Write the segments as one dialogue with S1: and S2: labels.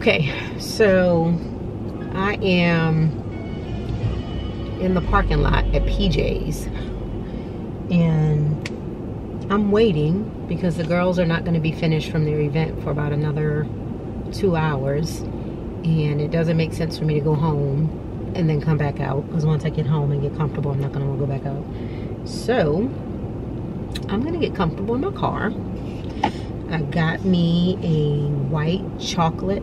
S1: Okay, so I am in the parking lot at PJ's, and I'm waiting because the girls are not going to be finished from their event for about another 2 hours, and it doesn't make sense for me to go home and then come back out, because once I get home and get comfortable, I'm not going to want to go back out. So I'm going to get comfortable in my car. I got me a white chocolate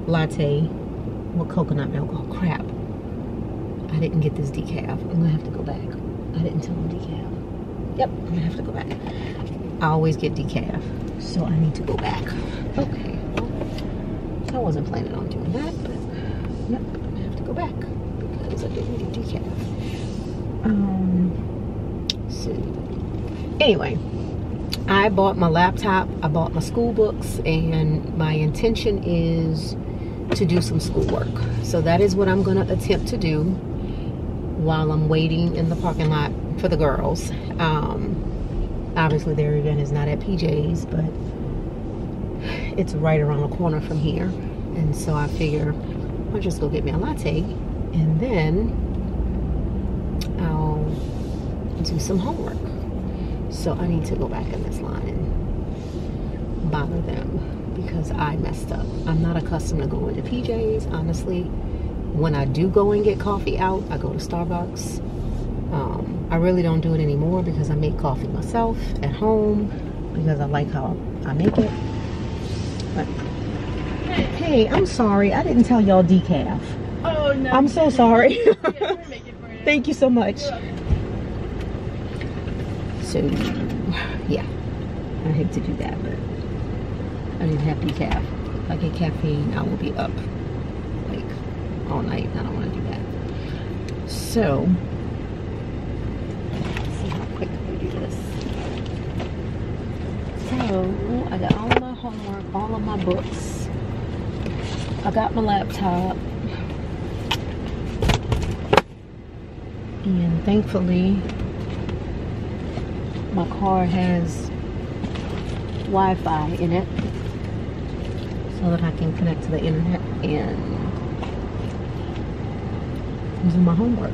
S1: latte with coconut milk. Oh crap, I didn't get this decaf. I'm gonna have to go back. I didn't tell them decaf. Yep, I'm gonna have to go back. I always get decaf, so I need to go back. Okay, I wasn't planning on doing that, but yep, I'm gonna have to go back because I didn't get decaf. So anyway, I bought my laptop, I bought my school books, and my intention is to do some schoolwork. So that is what I'm going to attempt to do while I'm waiting in the parking lot for the girls. Obviously their event is not at PJ's, but it's right around the corner from here. And so I figure I'll just go get me a latte, and then I'll do some homework. So I need to go back in this line and bother them because I messed up. I'm not accustomed to going to PJ's, honestly. When I do go and get coffee out, I go to Starbucks. I really don't do it anymore because I make coffee myself at home because I like how I make it. But hey, I'm sorry. I didn't tell y'all decaf.
S2: Oh, no.
S1: I'm so sorry.
S2: Yeah, we'll make it for you.
S1: Thank you so much. So, yeah, I hate to do that, but I didn't have decaf. If I get caffeine, I will be up like all night, and I don't want to do that. So, let's see how quick we do this. So, I got all of my homework, all of my books. I got my laptop. And thankfully, my car has Wi-Fi in it so that I can connect to the internet and do my homework.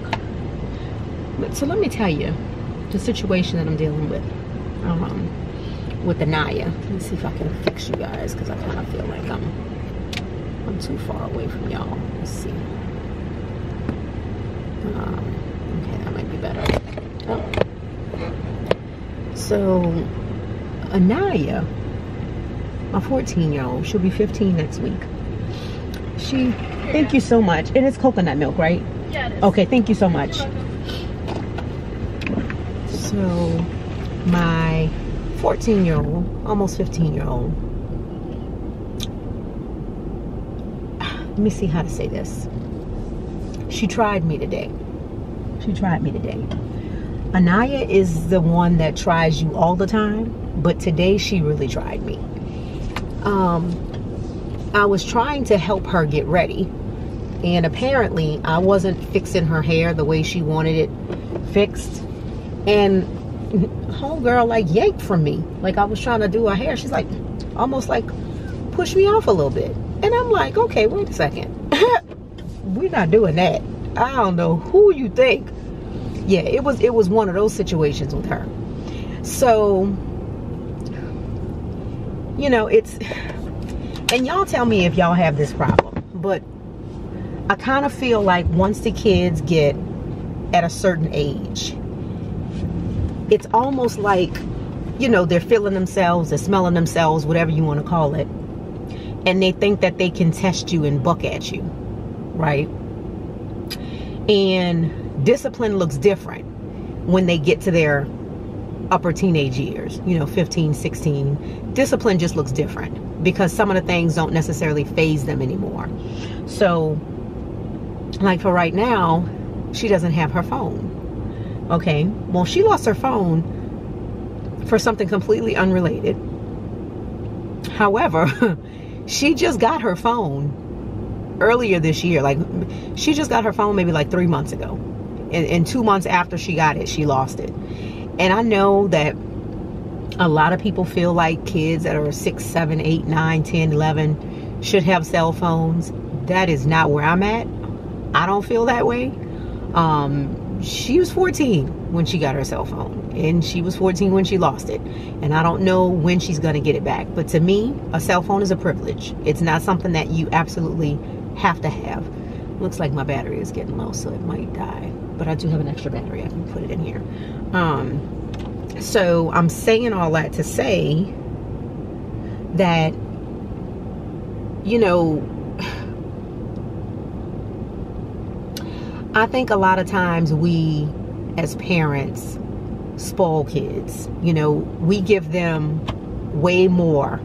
S1: But so let me tell you the situation that I'm dealing with Anaya. Let me see if I can fix you guys, because I kind of feel like I'm too far away from y'all. Let's see. Okay, that might be better. Oh. So, Anaya, my 14-year-old, she'll be 15 next week. Thank you so much. And it's coconut milk, right?
S2: Yeah, it is.
S1: Okay, thank you so much. So, my 14-year-old, almost 15-year-old, let me see how to say this. She tried me today. Anaya is the one that tries you all the time, but today she really tried me. I was trying to help her get ready, and apparently I wasn't fixing her hair the way she wanted it fixed, and homegirl like yanked from me. Like I was trying to do her hair, she's like almost like pushed me off a little bit, and I'm like, okay, wait a second. We're not doing that. I don't know who you think. Yeah, it was one of those situations with her. So, you know, and y'all tell me if y'all have this problem, but I kind of feel like once the kids get at a certain age, it's almost like, you know, they're feeling themselves, they're smelling themselves, whatever you want to call it, and they think that they can test you and buck at you, right? And discipline looks different when they get to their upper teenage years, you know, 15, 16. Discipline just looks different because some of the things don't necessarily faze them anymore. So, like for right now, she doesn't have her phone. Okay, well, she lost her phone for something completely unrelated. However, she just got her phone earlier this year. Like, she just got her phone maybe like 3 months ago. And 2 months after she got it, she lost it. And I know that a lot of people feel like kids that are 6, 7, 8, 9, 10, 11 should have cell phones. That is not where I'm at. I don't feel that way. She was 14 when she got her cell phone, and she was 14 when she lost it, and I don't know when she's going to get it back. But to me, a cell phone is a privilege. It's not something that you absolutely have to have. Looks like my battery is getting low, so it might die, but I do have an extra battery. I can put it in here. So I'm saying all that to say that, you know, I think a lot of times we as parents spoil kids. You know, we give them way more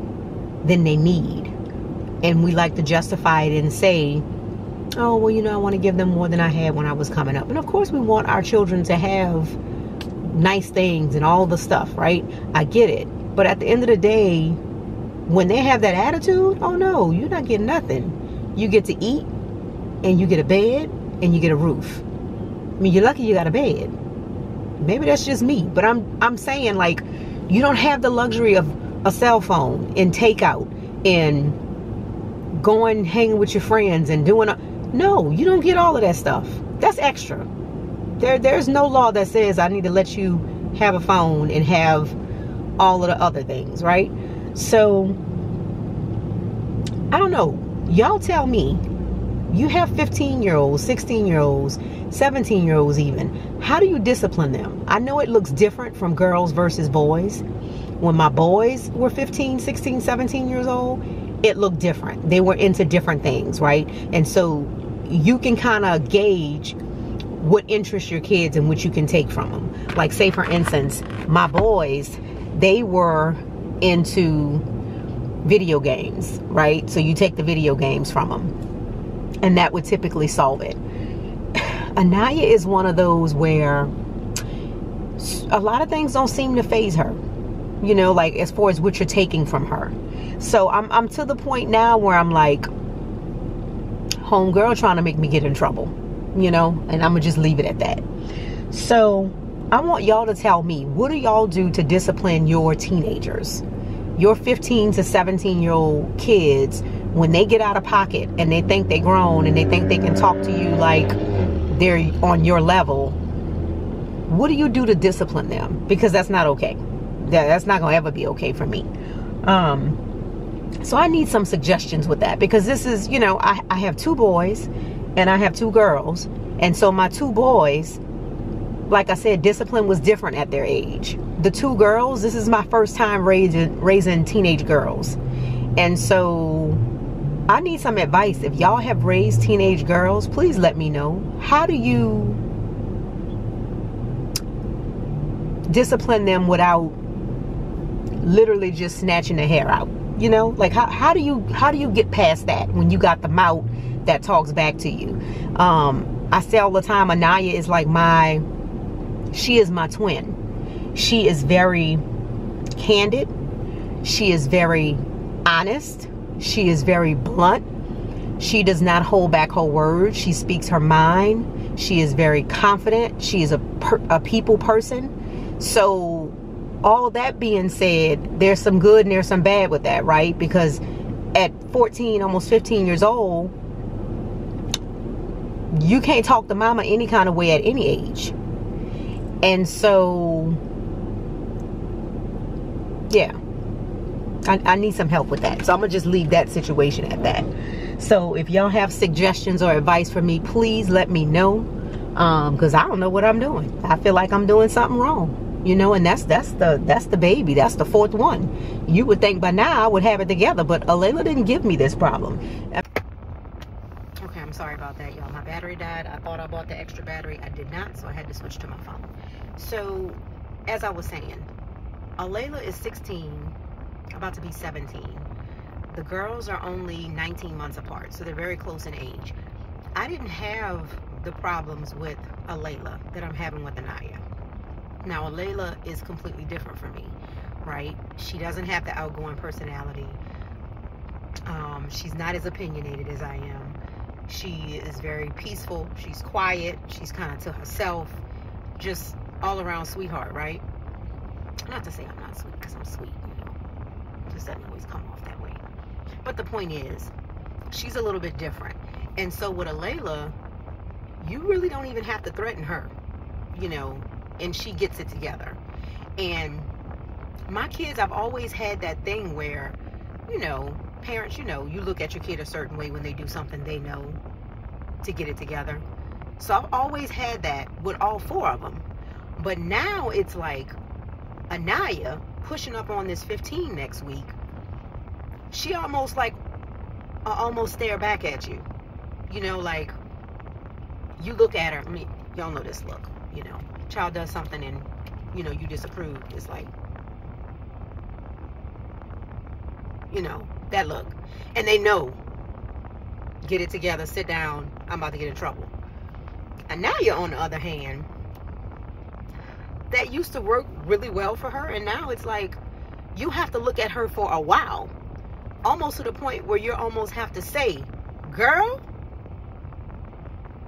S1: than they need, and we like to justify it and say, oh, well, you know, I want to give them more than I had when I was coming up. And of course we want our children to have nice things and all the stuff, right? I get it. But at the end of the day, when they have that attitude, oh no, you're not getting nothing. You get to eat, and you get a bed, and you get a roof. I mean, you're lucky you got a bed. Maybe that's just me, but I'm saying, like, you don't have the luxury of a cell phone and takeout and going hanging with your friends and doing no, you don't get all of that stuff. That's extra. There's no law that says I need to let you have a phone and have all of the other things, right? So I don't know. Y'all tell me. You have 15-year-olds, 16-year-olds, 17-year-olds even. How do you discipline them? I know it looks different from girls versus boys. When my boys were 15, 16, 17 years old, it looked different. They were into different things, right? And so you can kind of gauge what interests your kids and what you can take from them. Like, say for instance, my boys, they were into video games, right? So you take the video games from them, and that would typically solve it. Anaya is one of those where a lot of things don't seem to faze her, you know, like as far as what you're taking from her. So I'm to the point now where I'm like, homegirl trying to make me get in trouble, you know, and I'm gonna just leave it at that. So I want y'all to tell me, what do y'all do to discipline your teenagers, your 15 to 17-year-old kids, when they get out of pocket and they think they're grown and they think they can talk to you like they're on your level? What do you do to discipline them? Because that's not okay. That's not gonna ever be okay for me. So I need some suggestions with that, because this is, you know, I have 2 boys and I have 2 girls, and so my 2 boys, like I said, discipline was different at their age. The 2 girls, this is my first time raising teenage girls, and so I need some advice. If y'all have raised teenage girls, please let me know. How do you discipline them without literally just snatching the hair out? You know, like how do you get past that when you got the mouth that talks back to you? I say all the time, Anaya is like she is my twin. She is very candid. She is very honest. She is very blunt. She does not hold back her words. She speaks her mind. She is very confident. She is a people person. So all that being said, there's some good and there's some bad with that, right? Because at 14, almost 15 years old, you can't talk to mama any kind of way at any age. And so, yeah, I need some help with that. So I'm going to just leave that situation at that. So if y'all have suggestions or advice for me, please let me know. Because I don't know what I'm doing. I feel like I'm doing something wrong. You know, and that's the baby. That's the 4th one. You would think by now I would have it together, but Alayla didn't give me this problem. Okay, I'm sorry about that, y'all. My battery died. I thought I bought the extra battery. I did not, so I had to switch to my phone. So, as I was saying, Alayla is 16, about to be 17. The girls are only 19 months apart, so they're very close in age. I didn't have the problems with Alayla that I'm having with Anaya. Now, Alayla is completely different from me, right? She doesn't have the outgoing personality. She's not as opinionated as I am. She is very peaceful. She's quiet. She's kind of to herself. Just all around sweetheart, right? Not to say I'm not sweet, because I'm sweet, you know. It just doesn't always come off that way. But the point is, she's a little bit different. And so with Alayla, you really don't even have to threaten her, you know, and she gets it together. And my kids, I've always had that thing where, you know, parents, you know, you look at your kid a certain way when they do something they know to get it together. So I've always had that with all four of them. But now it's like Anaya pushing up on this 15 next week. She almost like almost stare back at you. You know, like you look at her. I mean, y'all know this look. You know, child does something and, you know, you disapprove. It's like, you know, that look. And they know, get it together, sit down, I'm about to get in trouble. And now you're on the other hand, that used to work really well for her, and now it's like you have to look at her for a while, almost to the point where you almost have to say, girl,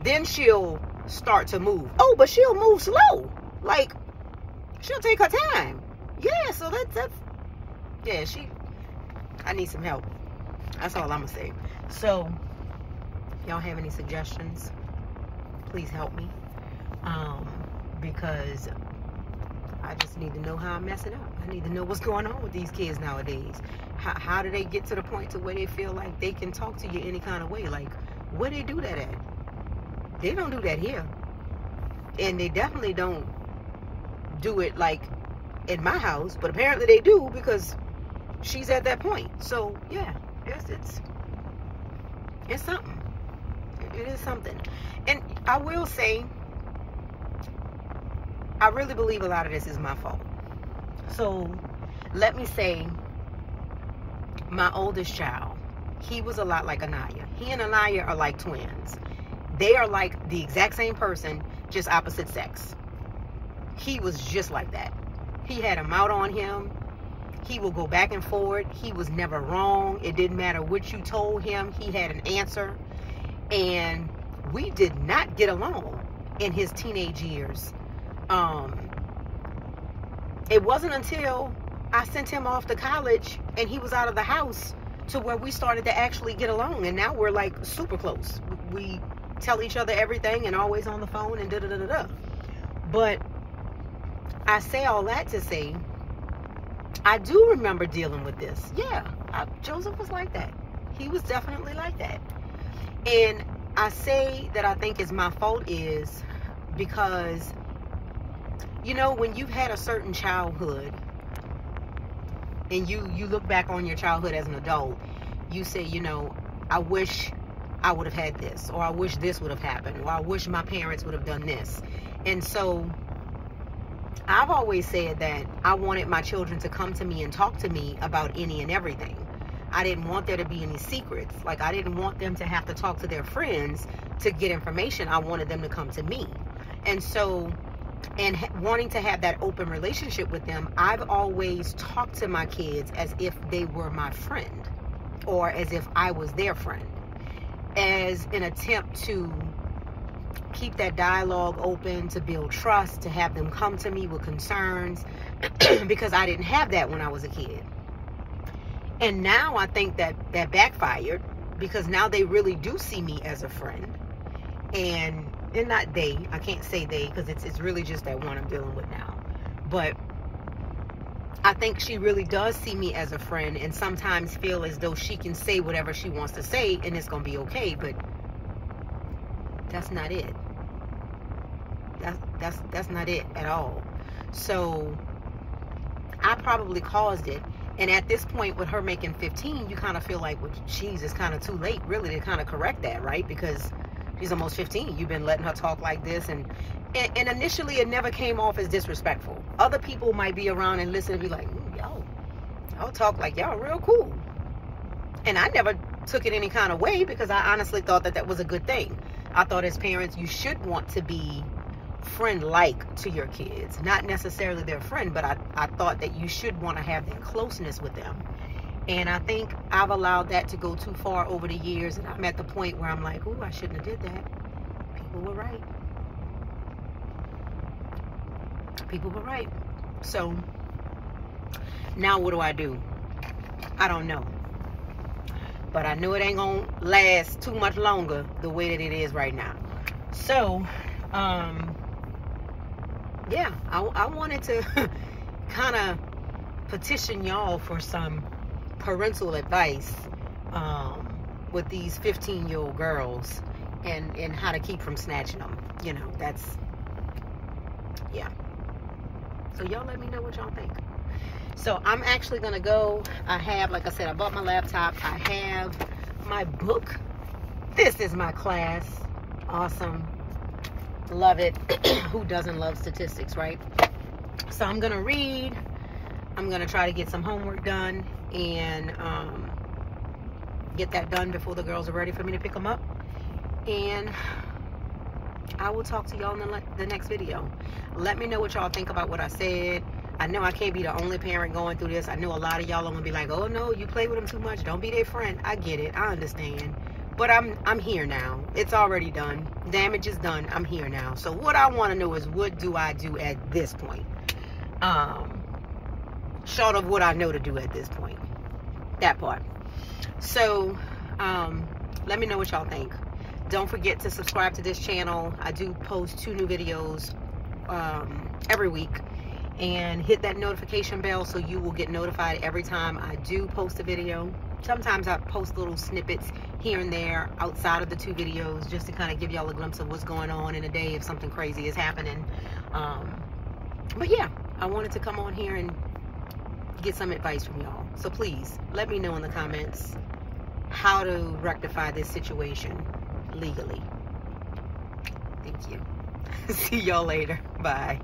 S1: then she'll start to move. Oh, but she'll move slow. Like, she'll take her time. Yeah, so that's yeah, I need some help. That's all I'm gonna say. So, y'all have any suggestions? Please help me. Because I just need to know how I'm messing up. I need to know what's going on with these kids nowadays. How do they get to the point to where they feel like they can talk to you any kind of way? Like, where they do that at? They don't do that here. And they definitely don't do it like in my house, but apparently they do because she's at that point. So yeah, it's something. It is something. And I will say, I really believe a lot of this is my fault. So let me say, my oldest child, he was a lot like Anaya. He and Anaya are like twins. They are like the exact same person, just opposite sex. He was just like that. He had a mouth on him. He will go back and forth. He was never wrong. It didn't matter what you told him. He had an answer. And we did not get along in his teenage years. It wasn't until I sent him off to college and he was out of the house to where we started to actually get along. And now we're like super close. We tell each other everything and always on the phone and da-da-da-da-da. But I say all that to say, I do remember dealing with this. Yeah, Joseph was like that. He was definitely like that. And I say that I think it's my fault is because, you know, when you've had a certain childhood and you look back on your childhood as an adult, you say, you know, I wish I would have had this, or I wish this would have happened, or I wish my parents would have done this. And so I've always said that I wanted my children to come to me and talk to me about any and everything. I didn't want there to be any secrets. Like, I didn't want them to have to talk to their friends to get information. I wanted them to come to me. And so, and wanting to have that open relationship with them, I've always talked to my kids as if they were my friend, or as if I was their friend, as an attempt to keep that dialogue open, to build trust, to have them come to me with concerns, because I didn't have that when I was a kid. And now I think that backfired, because now they really do see me as a friend. And not they, I can't say they, because it's really just that one I'm dealing with now. But I think she really does see me as a friend, and sometimes feel as though she can say whatever she wants to say and it's going to be okay. But that's not it. That's not it at all. So I probably caused it. And at this point, with her making 15, you kind of feel like, well, geez, it's kind of too late, really, to kind of correct that, right? Because she's almost 15. You've been letting her talk like this. And initially, it never came off as disrespectful. Other people might be around and listen and be like, y'all talk like y'all real cool. And I never took it any kind of way, because I honestly thought that was a good thing. I thought as parents, you should want to be friend-like to your kids. Not necessarily their friend, but I thought that you should want to have that closeness with them. And I think I've allowed that to go too far over the years, and I'm at the point where I'm like, oh, I shouldn't have did that. People were right. People were right. So now what do? I don't know. but I know it ain't gonna last too much longer the way that it is right now. So yeah, I wanted to kind of petition y'all for some parental advice with these 15-year-old girls and how to keep from snatching them. You know, that's, yeah. So y'all let me know what y'all think. So I'm actually gonna go. I have, like I said, I bought my laptop. I have my book. This is my class. Awesome. Love it. Who doesn't love statistics, right? So I'm gonna read. I'm gonna try to get some homework done and get that done before the girls are ready for me to pick them up. And I will talk to y'all in the next video. Let me know what y'all think about what I said. I know I can't be the only parent going through this. I know a lot of y'all are gonna be like, oh no, you play with them too much. Don't be their friend. I get it. I understand. But I'm here now. It's already done. Damage is done. I'm here now. So what I want to know is, what do I do at this point? Short of what I know to do at this point. That part. So let me know what y'all think. Don't forget to subscribe to this channel. I do post 2 new videos every week. And hit that notification bell so you will get notified every time I do post a video. Sometimes I post little snippets here and there outside of the 2 videos, just to kind of give y'all a glimpse of what's going on in a day if something crazy is happening. But yeah, I wanted to come on here and get some advice from y'all. So please let me know in the comments how to rectify this situation legally. Thank you. See y'all later. Bye.